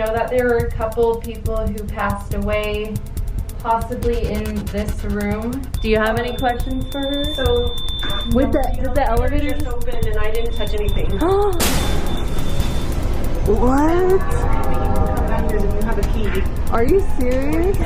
know that there were a couple people who passed away, possibly in this room. Do you have any questions for her? So, Did the elevator just opened and I didn't touch anything. What? Come back here and you have a key. Are you serious?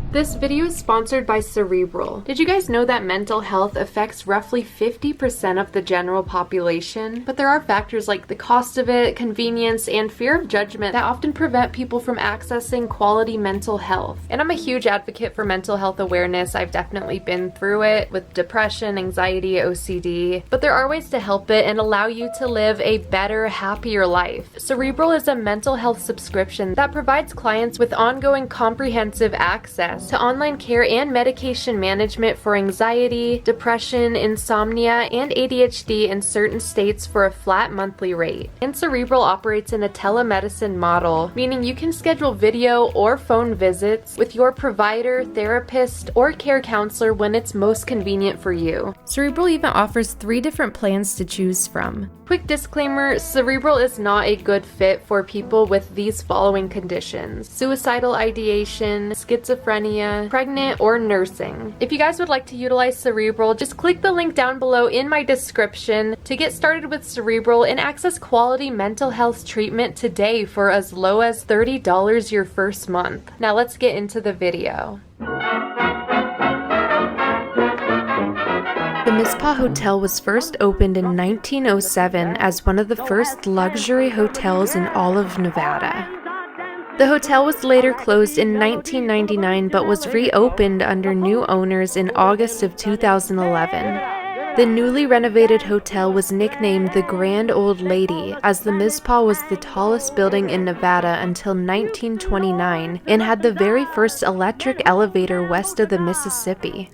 This video is sponsored by Cerebral. Did you guys know that mental health affects roughly 50% of the general population? But there are factors like the cost of it, convenience, and fear of judgment that often prevent people from accessing quality mental health. And I'm a huge advocate for mental health awareness. I've definitely been through it with depression, anxiety, OCD. But there are ways to help it and allow you to live a better, happier life. Cerebral is a mental health subscription that provides clients with ongoing comprehensive access to online care and medication management for anxiety, depression, insomnia, and ADHD in certain states for a flat monthly rate. And Cerebral operates in a telemedicine model, meaning you can schedule video or phone visits with your provider, therapist, or care counselor when it's most convenient for you. Cerebral even offers 3 different plans to choose from. Quick disclaimer, Cerebral is not a good fit for people with these following conditions: suicidal ideation, schizophrenia, pregnant, or nursing. If you guys would like to utilize Cerebral, just click the link down below in my description to get started with Cerebral and access quality mental health treatment today for as low as $30 your first month. Now let's get into the video. The Mizpah Hotel was first opened in 1907 as one of the first luxury hotels in all of Nevada. The hotel was later closed in 1999 but was reopened under new owners in August of 2011. The newly renovated hotel was nicknamed the Grand Old Lady, as the Mizpah was the tallest building in Nevada until 1929 and had the very first electric elevator west of the Mississippi.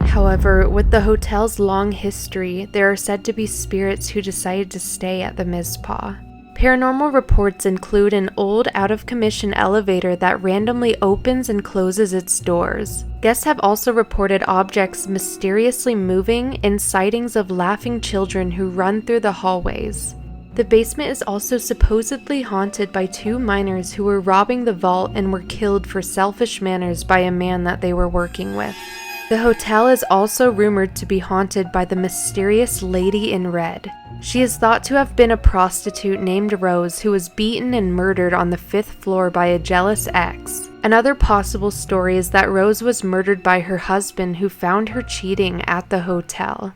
However, with the hotel's long history, there are said to be spirits who decided to stay at the Mizpah. Paranormal reports include an old, out-of-commission elevator that randomly opens and closes its doors. Guests have also reported objects mysteriously moving and sightings of laughing children who run through the hallways. The basement is also supposedly haunted by 2 miners who were robbing the vault and were killed for selfish manners by a man that they were working with. The hotel is also rumored to be haunted by the mysterious Lady in Red. She is thought to have been a prostitute named Rose who was beaten and murdered on the 5th floor by a jealous ex. Another possible story is that Rose was murdered by her husband who found her cheating at the hotel.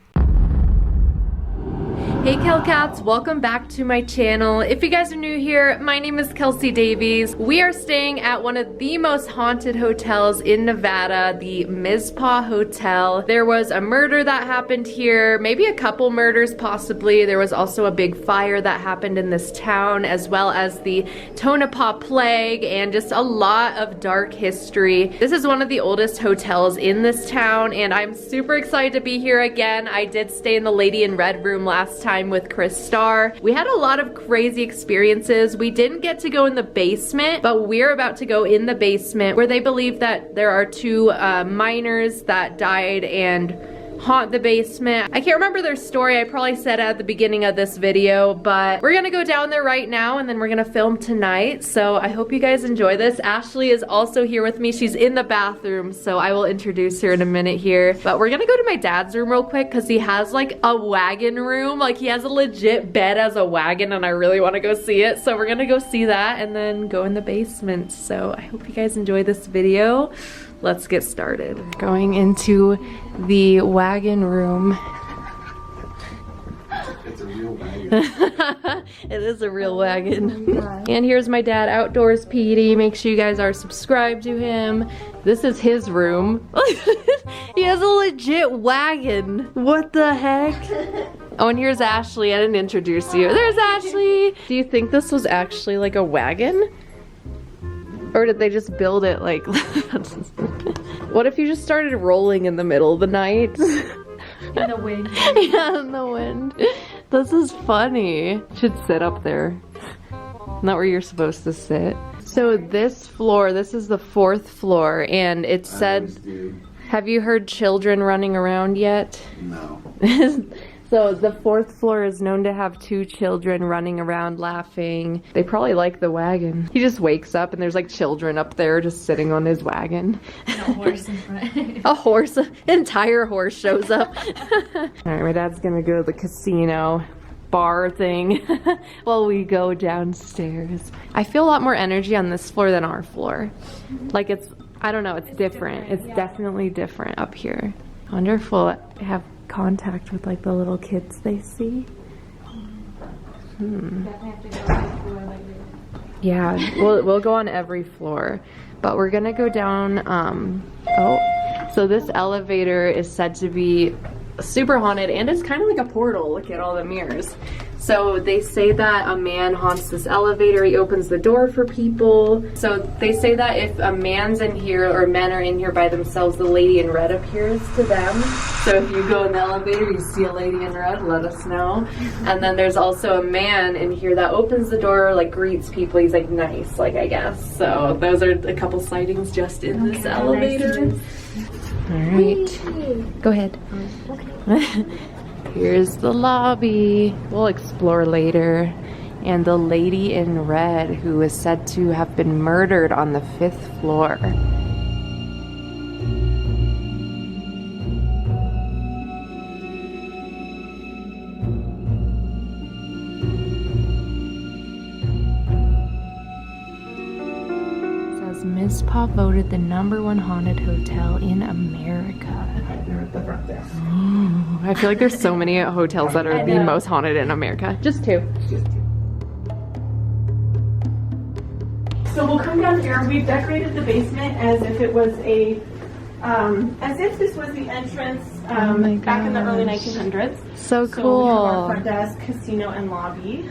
Hey Kel Kats, welcome back to my channel. If you guys are new here, my name is Kelsi Davies. We are staying at one of the most haunted hotels in Nevada, the Mizpah Hotel. There was a murder that happened here, maybe a couple murders possibly. There was also a big fire that happened in this town, as well as the Tonopah Plague and just a lot of dark history. This is one of the oldest hotels in this town and I'm super excited to be here again. I did stay in the Lady in Red room last time with Chris Starr. We had a lot of crazy experiences. We didn't get to go in the basement, but we're about to go in the basement where they believe that there are 2 miners that died and haunt the basement. I can't remember their story. I probably said it at the beginning of this video, but we're gonna go down there right now and then we're gonna film tonight. So I hope you guys enjoy this. Ashley is also here with me. She's in the bathroom, so I will introduce her in a minute here. But we're gonna go to my dad's room real quick because he has like a wagon room. Like he has a legit bed as a wagon and I really wanna go see it. So we're gonna go see that and then go in the basement. So I hope you guys enjoy this video. Let's get started. Going into the wagon room. It's a real wagon. It is a real wagon. And here's my dad, Outdoors PD. Make sure you guys are subscribed to him. This is his room. He has a legit wagon. What the heck? Oh, and here's Ashley. I didn't introduce you. There's Ashley. Do you think this was actually like a wagon? Or did they just build it like What if you just started rolling in the middle of the night? In the wind. Yeah, in the wind. This is funny. Should sit up there. Not where you're supposed to sit. So this floor, this is the 4th floor, and it said, have you heard children running around yet? No. So the 4th floor is known to have 2 children running around laughing. They probably like the wagon. He just wakes up and there's like children up there just sitting on his wagon. And a horse in front. A horse, an entire horse shows up. All right, my dad's gonna go to the casino bar thing while we go downstairs. I feel a lot more energy on this floor than our floor. Like it's, I don't know, it's different. It's definitely different up here. I wonder if we'll have contact with like the little kids they see. Yeah, we'll go on every floor, but we're gonna go down. So this elevator is said to be super haunted, and it's kind of like a portal. Look at all the mirrors. So they say that a man haunts this elevator. He opens the door for people. So they say that if a man's in here or men are in here by themselves, the lady in red appears to them. So if you go in the elevator, you see a lady in red, let us know. And then there's also a man in here that opens the door, like greets people. He's like nice, like I guess. So those are a couple sightings just in this elevator. All right, go ahead. Here's the lobby. We'll explore later. And the lady in red who is said to have been murdered on the 5th floor. It says Mizpah voted the #1 haunted hotel in America. The front desk. I feel like there's so many hotels that are the most haunted in America. Just 2. So we'll come down here. We've decorated the basement as if it was as if this was the entrance back in the early 1900s. So So cool. we have our front desk, casino, and lobby.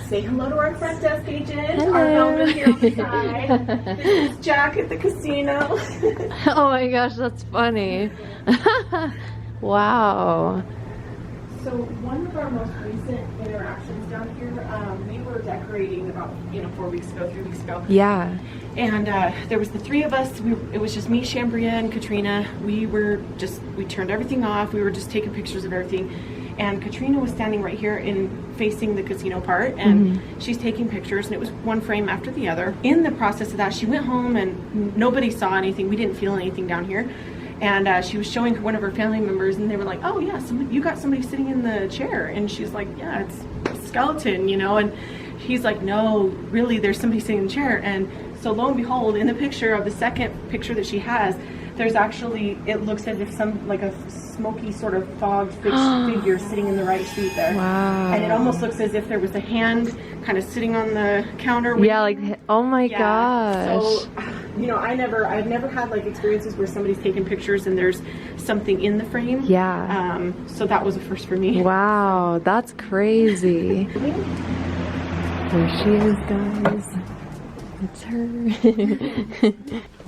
Say hello to our front desk agent. Hello. Our velvet here on the side. This is Jack at the casino. Oh my gosh, that's funny. Wow. So one of our most recent interactions down here, we were decorating about 4 weeks ago, 3 weeks ago. Yeah. And there was the 3 of us. It was just me, Shambria, and Katrina. We turned everything off. We were just taking pictures of everything. And Katrina was standing right here facing the casino part, and she's taking pictures, and it was one frame after the other. In the process of that, she went home and nobody saw anything. We didn't feel anything down here. And she was showing one of her family members, and they were like, "Oh yeah, you got somebody sitting in the chair." And she's like, "Yeah, it's a skeleton, And he's like, "No, really, there's somebody sitting in the chair." And so lo and behold, in the picture of the second picture that she has, there's actually, it looks as if like a smoky sort of fogged figure sitting in the right seat there. Wow. And it almost looks as if there was a hand kind of sitting on the counter. Yeah, like, oh my gosh. So, I've never had like experiences where somebody's taken pictures and there's something in the frame. Yeah. So that was a first for me. Wow, that's crazy. There she is, guys. It's her.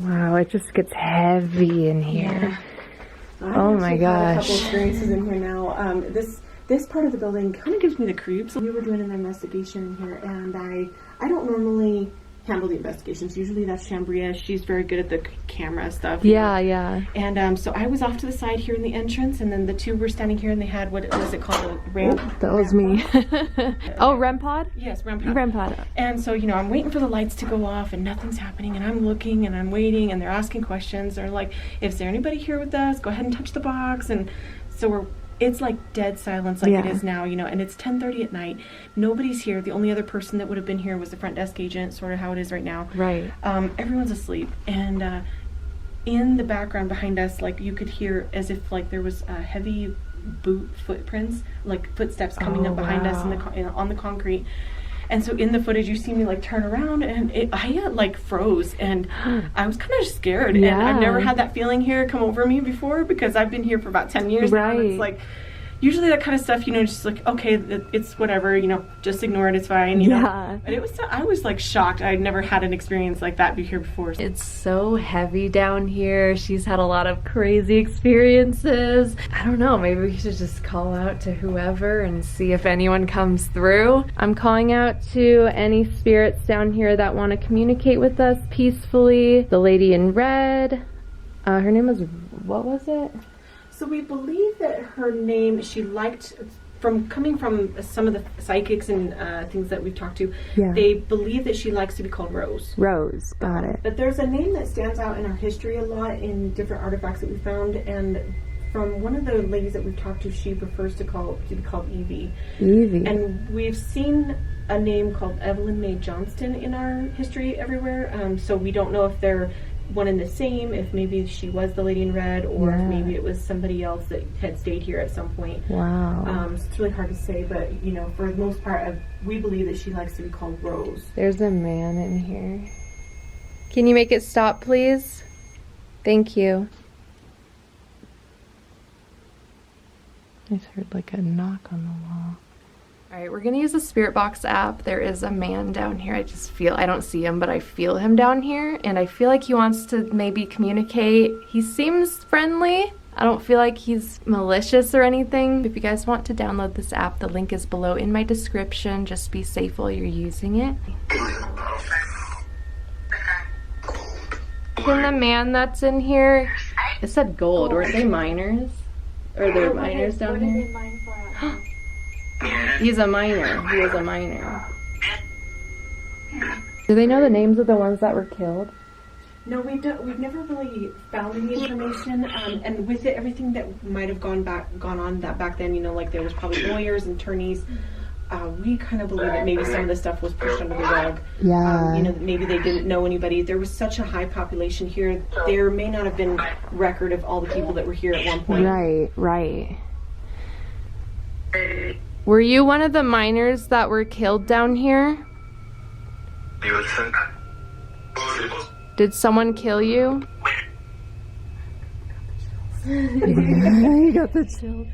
Wow, it just gets heavy in here. Oh my gosh. I've had a couple experiences in here now. This part of the building kind of gives me the creeps. We were doing an investigation in here, and I don't normally handle the investigations. Usually that's Shambria. She's very good at the camera stuff. Yeah. And so I was off to the side here in the entrance, and then the 2 were standing here, and they had, what was it called, a ramp? That was me. Oh, REM pod? Yes, REM pod. REM pod. And so, I'm waiting for the lights to go off, and nothing's happening, and I'm looking, and I'm waiting, and they're asking questions. They're like, "Is there anybody here with us? Go ahead and touch the box." And so it's like dead silence like it is now, and it's 10:30 at night. Nobody's here. The only other person that would have been here was the front desk agent, sort of how it is right now. Right. Everyone's asleep. And in the background behind us, like, you could hear as if like there was heavy footprints, like footsteps coming up behind us on the concrete. And so in the footage, you see me like turn around, and I like froze, and I was kind of scared. Yeah. And I've never had that feeling here come over me before, because I've been here for about 10 years now. And it's like, usually that kind of stuff, just like, okay, it's whatever, just ignore it, it's fine, Yeah. But I was like shocked. I'd never had an experience like that here before. It's so heavy down here. She's had a lot of crazy experiences. I don't know, maybe we should just call out to whoever and see if anyone comes through. I'm calling out to any spirits down here that want to communicate with us peacefully. The lady in red, her name was, what was it? So we believe that her name, she liked, coming from some of the psychics and things that we've talked to, they believe that she likes to be called Rose. Rose, got it. But there's a name that stands out in our history a lot in different artifacts that we found, and from one of the ladies that we've talked to, she prefers to be called Evie. Evie. And we've seen a name called Evelyn Mae Johnston in our history everywhere, so we don't know if they're one and the same, if maybe she was the lady in red, or if maybe it was somebody else that had stayed here at some point. Wow. It's really hard to say, but you know, for the most part, we believe that she likes to be called Rose. There's a man in here. Can you make it stop, please? Thank you. I just heard like a knock on the wall. Alright, we're gonna use the Spirit Box app. There is a man down here. I don't see him, but I feel him down here, and I feel like he wants to maybe communicate. He seems friendly. I don't feel like he's malicious or anything. If you guys want to download this app, the link is below in my description. Just be safe while you're using it. Can the man that's in here, it said gold, were they miners? Or they're miners down here? He's a miner. He was a miner. Do they know the names of the ones that were killed? No, we've never really found any information, and with it, everything that might have gone on back then, you know, like there was probably lawyers and attorneys. We kind of believe that maybe some of the stuff was pushed under the rug. Yeah. You know, maybe they didn't know anybody. There was such a high population here. There may not have been record of all the people that were here at one point. Right, right. Were you one of the miners that were killed down here? Did someone kill you? You got the chills.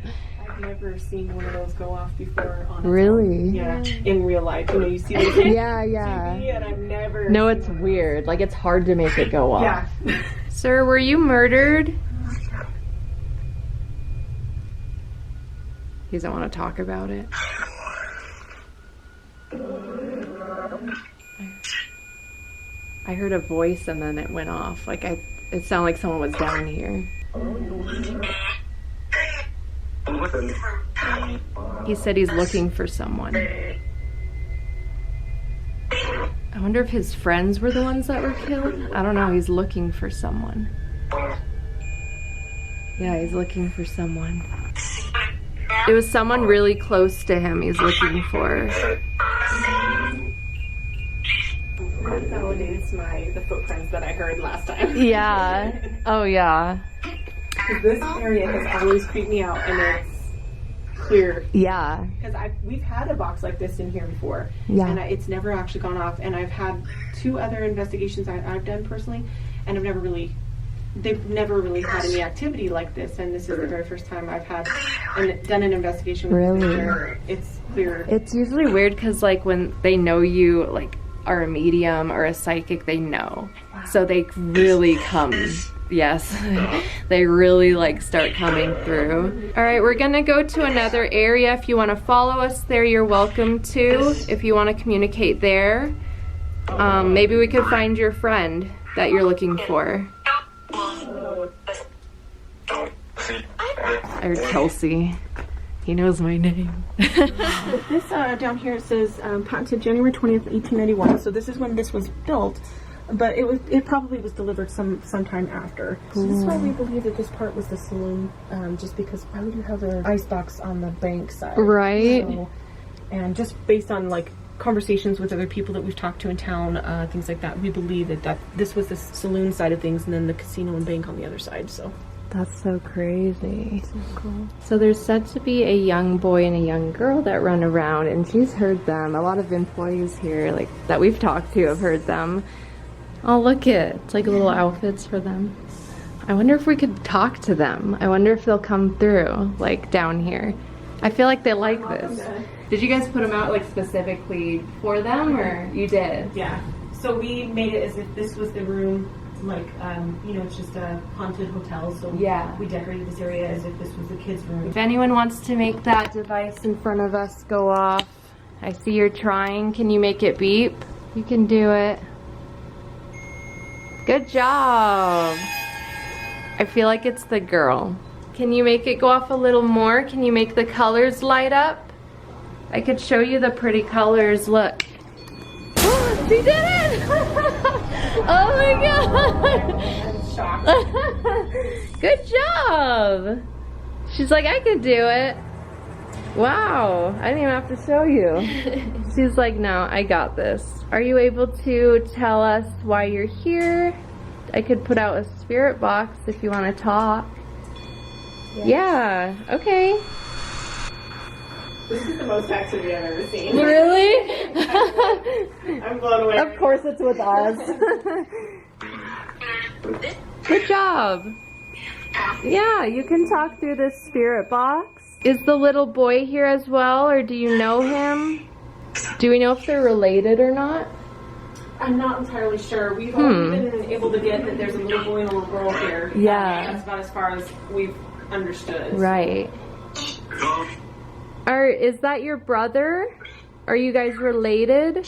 I've never seen one of those go off before. On Really? Yeah, in real life. You know, you see those Yeah, TV, and I've never. No, it's weird. Like, it's hard to make it go off. Yeah. Sir, were you murdered? He doesn't want to talk about it. I heard a voice and then it went off. Like, it sounded like someone was down here. He said he's looking for someone. I wonder if his friends were the ones that were killed? I don't know, he's looking for someone. Yeah, he's looking for someone. It was someone really close to him he's looking for. That validates the footprints that I heard last time. Yeah. Oh, yeah. This area has always creeped me out, and it's clear. Yeah. Because we've had a box like this in here before, Yeah. and it's never actually gone off. And I've had 2 other investigations I've done personally, and they've never really had any activity like this. And this is the very first time I've done an investigation with Really? where it's clear. It's usually weird because, like, when they know you, like, are a medium or a psychic, they know. So they really come. Yes. They really, like, start coming through. All right, we're going to go to another area. If you want to follow us there, you're welcome to. If you want to communicate there. Maybe we could find your friend that you're looking for. I heard Kelsi. He knows my name. This down here, it says patented January 20th, 1891. So this is when this was built, but it probably was delivered sometime after. So this is why we believe that this part was the saloon, just because why would you have an icebox on the bank side? Right. So, and just based on like conversations with other people that we've talked to in town, things like that, we believe that this was the saloon side of things, and then the casino and bank on the other side. So. That's so crazy. So cool. So there's said to be a young boy and a young girl that run around, and she's heard them. A lot of employees here, like, that we've talked to have heard them. Oh, look it. It's like little outfits for them. I wonder if we could talk to them. I wonder if they'll come through, like, down here. I feel like they like this. Did you guys put them out, like, specifically for them, or you did? Yeah. So we made it as if this was the room. Like, you know, it's just a haunted hotel, so yeah, we decorated this area as if this was the kids' room. If anyone wants to make that device in front of us go off, I see you're trying. Can you make it beep? You can do it. Good job. I feel like it's the girl. Can you make it go off a little more? Can you make the colors light up? I could show you the pretty colors. Look. Oh, she did it! Oh my god! I'm shocked. Good job! She's like, I could do it. Wow, I didn't even have to show you. She's like, no, I got this. Are you able to tell us why you're here? I could put out a spirit box if you want to talk. Yes. Yeah, okay. This is the most activity I've ever seen. Really? I'm blown away. Of course it's with us. Good job. Yeah, you can talk through this spirit box. Is the little boy here as well, or do you know him? Do we know if they're related or not? I'm not entirely sure. We've only been able to get that there's a little boy and a little girl here. Yeah. That's about as far as we've understood. Right. Is that your brother? Are you guys related?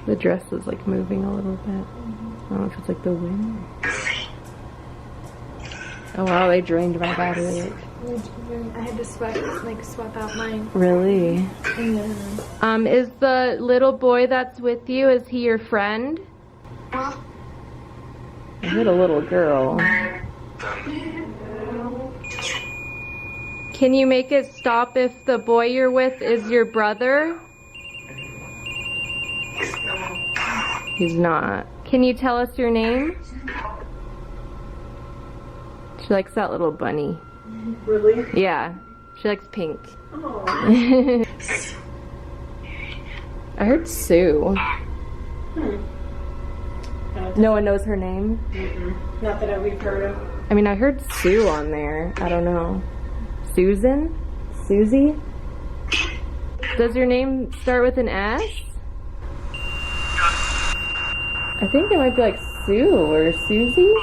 The dress is like moving a little bit. I don't know if it's like the wind. Oh wow, they drained my battery. I had to swap out mine. Really? Yeah. Is the little boy that's with you, is he your friend? I heard a little girl. Can you make it stop if the boy you're with is your brother? He's not. Can you tell us your name? She likes that little bunny. Really? Yeah. She likes pink. Oh. I heard Sue. No one knows her name? Not that we've heard of. I mean, I heard Sue on there. I don't know. Susan? Susie? Does your name start with an S? I think it might be like Sue or Susie.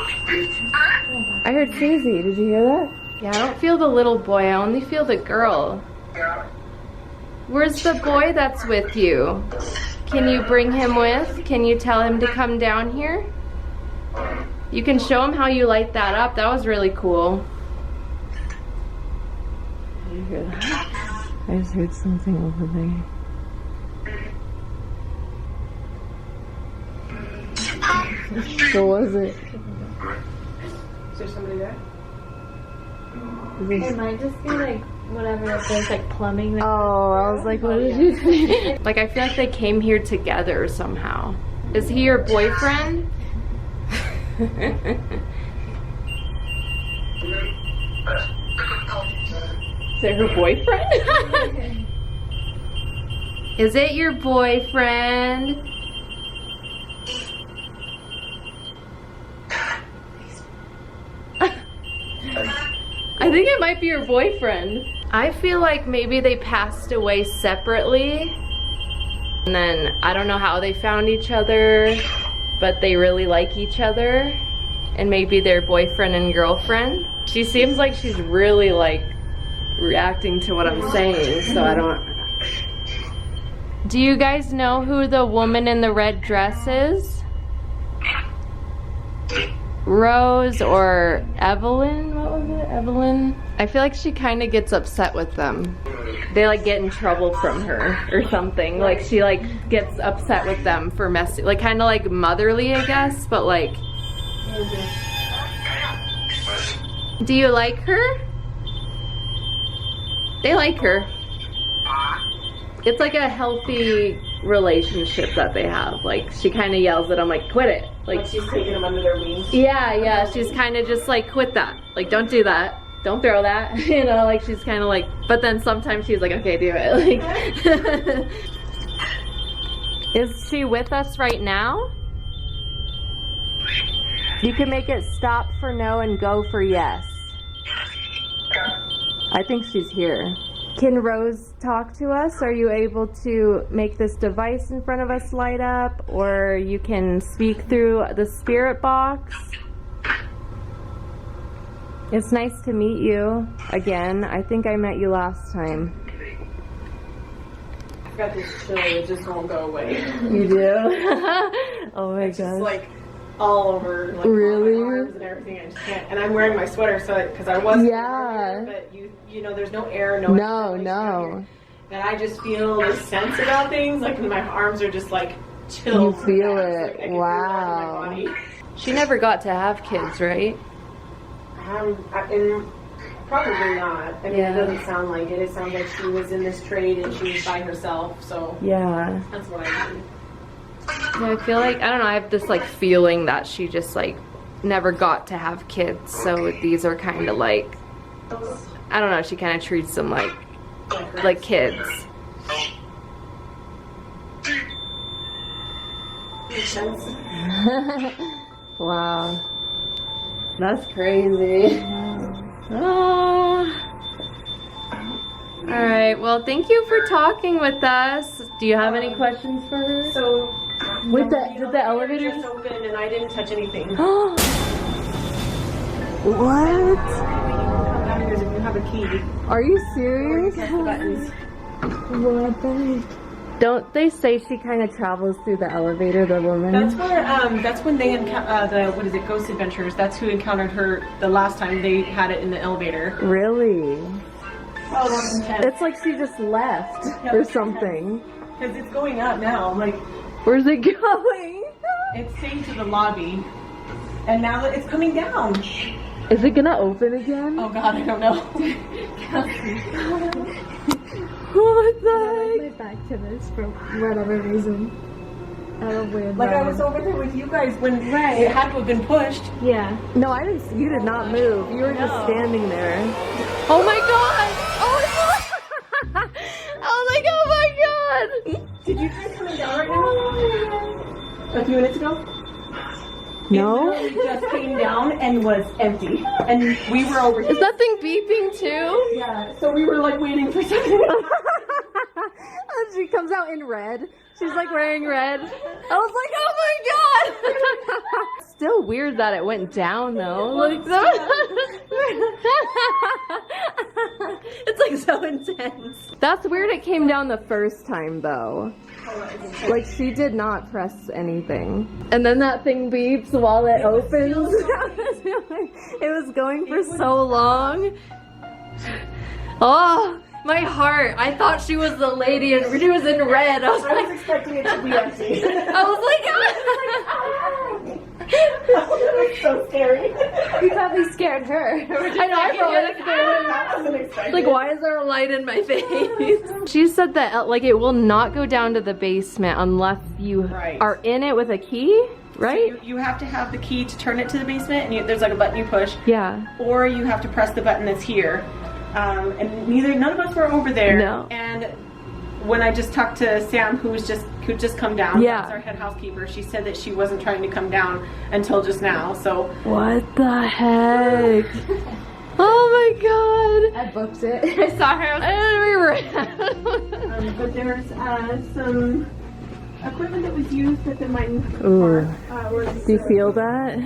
I heard Susie. Did you hear that? Yeah, I don't feel the little boy. I only feel the girl. Where's the boy that's with you? Can you bring him with? Can you tell him to come down here? You can show him how you light that up. That was really cool. Did you hear that? I just heard something over there. What was it? Is there somebody there? It might just be like whatever, if there's like plumbing. Oh, I was like, what did you say? Like, I feel like they came here together somehow. Is he your boyfriend? Is it her boyfriend? Is it your boyfriend? I think it might be your boyfriend. I feel like maybe they passed away separately. And then I don't know how they found each other, but they really like each other. And maybe they're boyfriend and girlfriend. She seems like she's really like reacting to what I'm saying, so I don't. Do you guys know who the woman in the red dress is? Rose or Evelyn? What was it? Evelyn? I feel like she kind of gets upset with them. They like get in trouble from her or something. Like she like gets upset with them for messing, like kind of like motherly, I guess, but like. Do you like her? They like her. It's like a healthy relationship that they have. Like she kind of yells at him like, quit it. Like she's taking them under their wings. Yeah, she's kind of just like, quit that. Like, don't do that. Don't throw that. You know, like she's kind of like, but then sometimes she's like, okay, do it. Like, is she with us right now? You can make it stop for no and go for yes. I think she's here. Can Rose talk to us? Are you able to make this device in front of us light up? Or you can speak through the spirit box? It's nice to meet you again. I think I met you last time. I've got this chill that just won't go away. You do? Oh my It's just gosh. like all over, like Really? on my arms and everything. I just can't. And I'm wearing my sweater, so because I was Yeah. earlier, but you know, there's no air, no. No, ventilation no. out here. And I just feel this sense about things, like my arms are just like chilled. You feel Like, it. I can feel it in Wow. my body. She never got to have kids, right? Probably not. I mean, Yeah. it doesn't sound like it. It sounds like she was in this trade and she was by herself. So Yeah. that's what I mean. Yeah, I feel like, I don't know, I have this like feeling that she just like never got to have kids, so these are kind of like, I don't know, she kind of treats them like kids. Makes sense. Wow. That's crazy. Oh. Alright, well thank you for talking with us. Do you have any questions for her? So, Did the elevator just opened and I didn't touch anything. What? Come down here if you have a key. Are you serious? Press the buttons. What the? Don't they say she kind of travels through the elevator, the woman? That's where. That's when they the what is it? Ghost Adventures. That's who encountered her the last time they had it in the elevator. Really? Oh, that's intense. It's like she just left Yeah, or it's something. Because it's going up now. Like Where's it going? it's saying to the lobby, and now it's coming down. Is it gonna open again? Oh God, I don't know. What the Went back to this for whatever reason. Out of weird. Like I was over there with you guys when it had to have been pushed. Yeah. heck? No, I didn't. You did not move. You were just standing there. Oh my god! Oh my god! Oh my god! Did you try coming down right now? A few minutes ago? No. It literally just came down and was empty. And we were over here. Is that thing beeping too? Yeah, so we were like waiting for something. She comes out in red. She's like wearing red. I was like, oh my god! Still weird that it went down though. Like it's like so intense. That's weird. It came down the first time though. Like she did not press anything. And then that thing beeps while it opens. It was going for so long. Oh, my heart. I thought she was the lady and she was in red. I was I like, was expecting it to be empty. I was like, That was so scary. You probably scared her. I know, I probably scared. I wasn't expecting Like, why is there a light in my face? She said that, like, it will not go down to the basement unless you Right. are in it with a key, right? So you have to have the key to turn it to the basement, and there's like a button you push, Yeah. or you have to press the button that's here. And none of us were over there. No. And when I just talked to Sam, who'd just come down, Yeah. that's our head housekeeper, she said that she wasn't trying to come down until just now. So What the heck? Oh my god. I booked it. I saw her. And we were. but there's some equipment that was used at the mine. Ooh. Was, Do you feel that?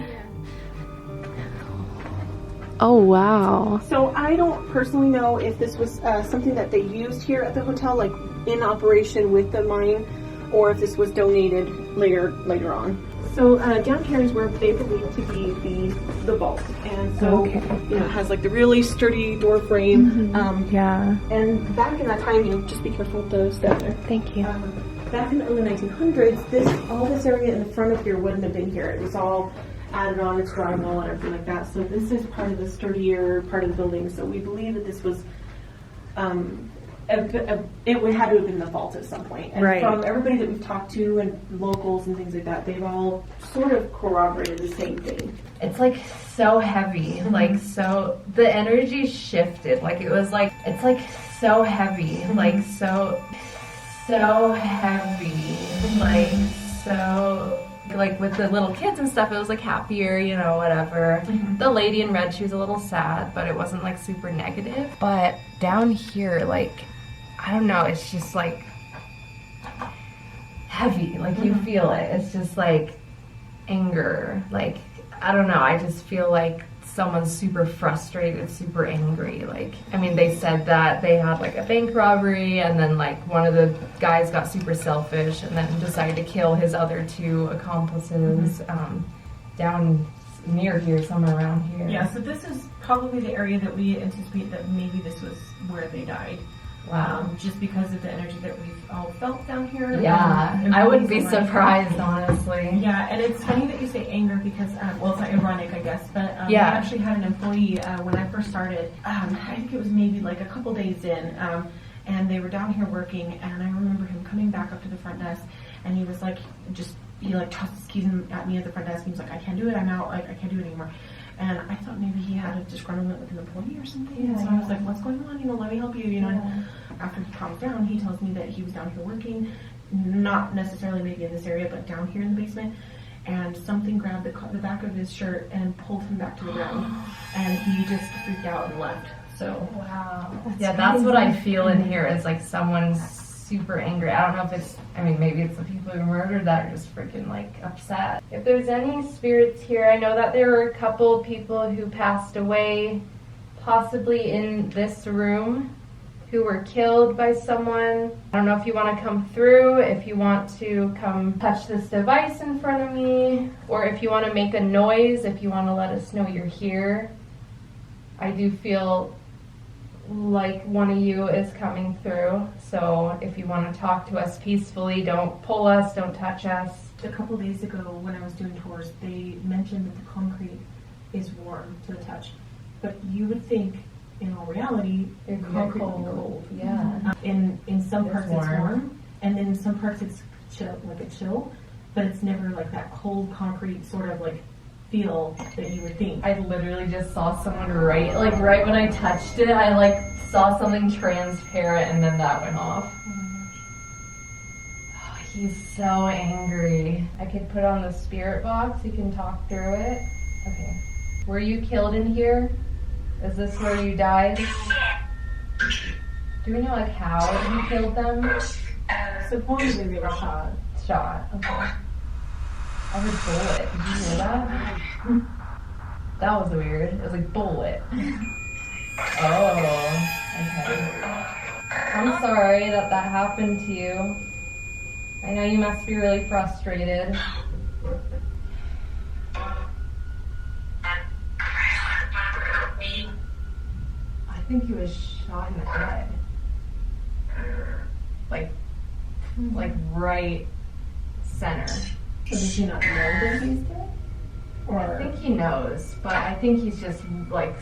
Oh wow. So I don't personally know if this was something that they used here at the hotel, like in operation with the mine, or if this was donated later on. So down here is where they believe to be the vault, and so Okay. you know, it has like the really sturdy door frame. Yeah. And back in that time, you know, just be careful with the step there. Thank you. Back in the early 1900s, all this area in the front of here wouldn't have been here. It was all added on, its drywall and everything like that. So this is part of the sturdier part of the building. So we believe that this was, it would have to have been the vault at some point. And Right. from everybody that we've talked to and locals and things like that, they've all sort of corroborated the same thing. It's like so heavy, like so the energy shifted, like it was like it's like so heavy, like so heavy, like with the little kids and stuff, it was like happier, you know, whatever. The lady in red, she was a little sad, but it wasn't like super negative. But down here, like, I don't know, it's just like heavy, like you feel it. It's just like anger, like, I don't know, I just feel like someone's super frustrated, super angry. Like, I mean, mean, they said that they had like a bank robbery, and then like one of the guys got super selfish and then decided to kill his other 2 accomplices down near here, somewhere around here. Yeah, so this is probably the area that we anticipate that maybe this was where they died. Wow. Just because of the energy that we've all felt down here. Yeah, I wouldn't be surprised, honestly. Yeah, and it's funny that you say anger because, well, it's not ironic, I guess, but Yeah. I actually had an employee when I first started, I think it was maybe like a couple days in, and they were down here working, and I remember him coming back up to the front desk, and he was like, he like tossed his keys at me at the front desk, and he was like, I can't do it, I'm out, like, I can't do it anymore. And I thought maybe he had a disgruntlement with an employee or something. Yeah, so I was like, what's going on? You know, let me help you. You know, and after he calms down, he tells me that he was down here working, not necessarily maybe in this area, but down here in the basement. And something grabbed the back of his shirt and pulled him back to the ground. And he just freaked out and left. So Wow. That's what I feel in here. It's like someone's super angry. I don't know if it's, I mean, maybe it's the people who murdered that are just freaking like upset. If there's any spirits here, I know that there were a couple people who passed away, possibly in this room, who were killed by someone. I don't know if you want to come through, if you want to come touch this device in front of me, or if you want to make a noise, if you want to let us know you're here. I do feel like one of you is coming through, so if you want to talk to us peacefully, don't pull us, don't touch us. a couple days ago when I was doing tours, they mentioned that the concrete is warm to the touch. But you would think, in all reality, concrete would be cold. Yeah. In some parts warm. it's warm, and then in some parts it's chill, like a chill, but it's never like that cold concrete sort of like feel that you would think. I literally just saw someone right when I touched it, I like saw something transparent and then that went off. Oh, he's so angry. I could put on the spirit box, you can talk through it. Okay. Were you killed in here? Is this where you died? Do we know like how you killed them? Supposedly they were shot. Shot. Okay. I heard bullet. Did you hear that? That was weird. It was like bullet. Oh. Okay. I'm sorry that that happened to you. I know you must be really frustrated. I think he was shot in the head. Like right center. So does he not know that he's dead? I think he knows, but I think he's just like,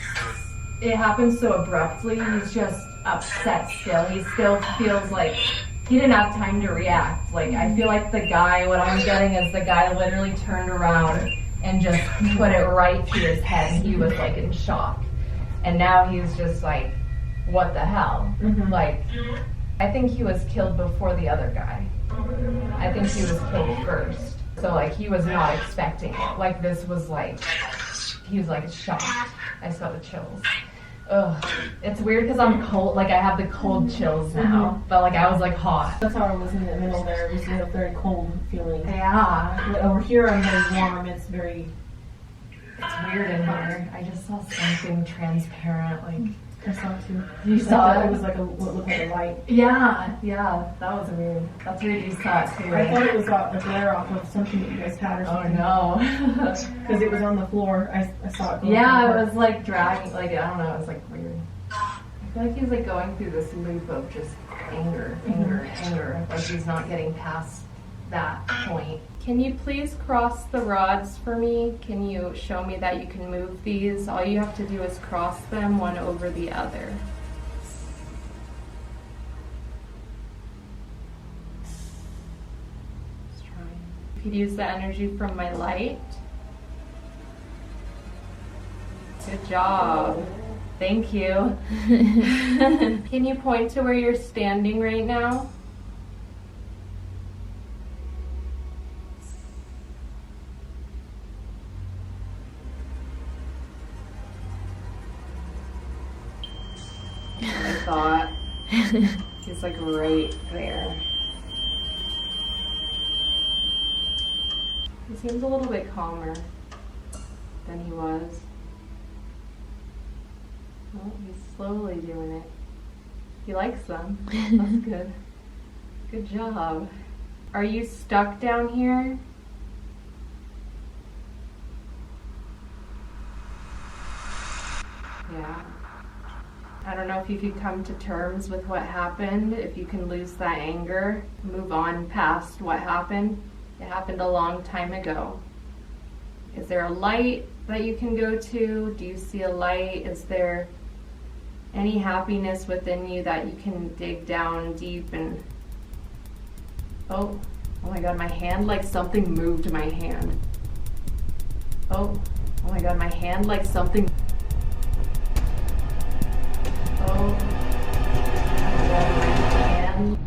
it happens so abruptly, he's just upset still. He still feels like he didn't have time to react. Like, I feel like the guy, what I'm getting is the guy literally turned around and just put it right to his head, and he was like in shock. And now he's just like, what the hell? Like, I think he was killed before the other guy. I think he was killed first. So like, he was not expecting it. Like, this was like, he was like shocked. I saw the chills. Ugh. It's weird because I'm cold, like I have the cold chills now, but like I was like hot. That's how I was in the middle there. It was a very cold feeling. Yeah. But over here I'm very warm. It's very... It's weird in here. I just saw something transparent, like... I saw it too. You saw it? It was like what looked like a light. Yeah, that was weird. That's weird you saw it too. I thought it was a glare off of something that you guys had or something. Oh no. Because it was on the floor. I saw it. Going Yeah, it was like dragging, like I don't know, it was like weird. I feel like he's like going through this loop of just anger. Like he's not getting past that point. Can you please cross the rods for me? Can you show me that you can move these? All you have to do is cross them one over the other. Just trying. You could use the energy from my light. Good job. Thank you. Can you point to where you're standing right now? I thought he's like right there. He seems a little bit calmer than he was. Oh, he's slowly doing it. He likes them. That's good. Good job. Are you stuck down here? Yeah. I don't know if you could come to terms with what happened, if you can lose that anger, move on past what happened. It happened a long time ago. Is there a light that you can go to? Do you see a light? Is there any happiness within you that you can dig down deep and... Oh my God, my hand, like something moved my hand. Oh my God, my hand, like something... Oh my God, my hand...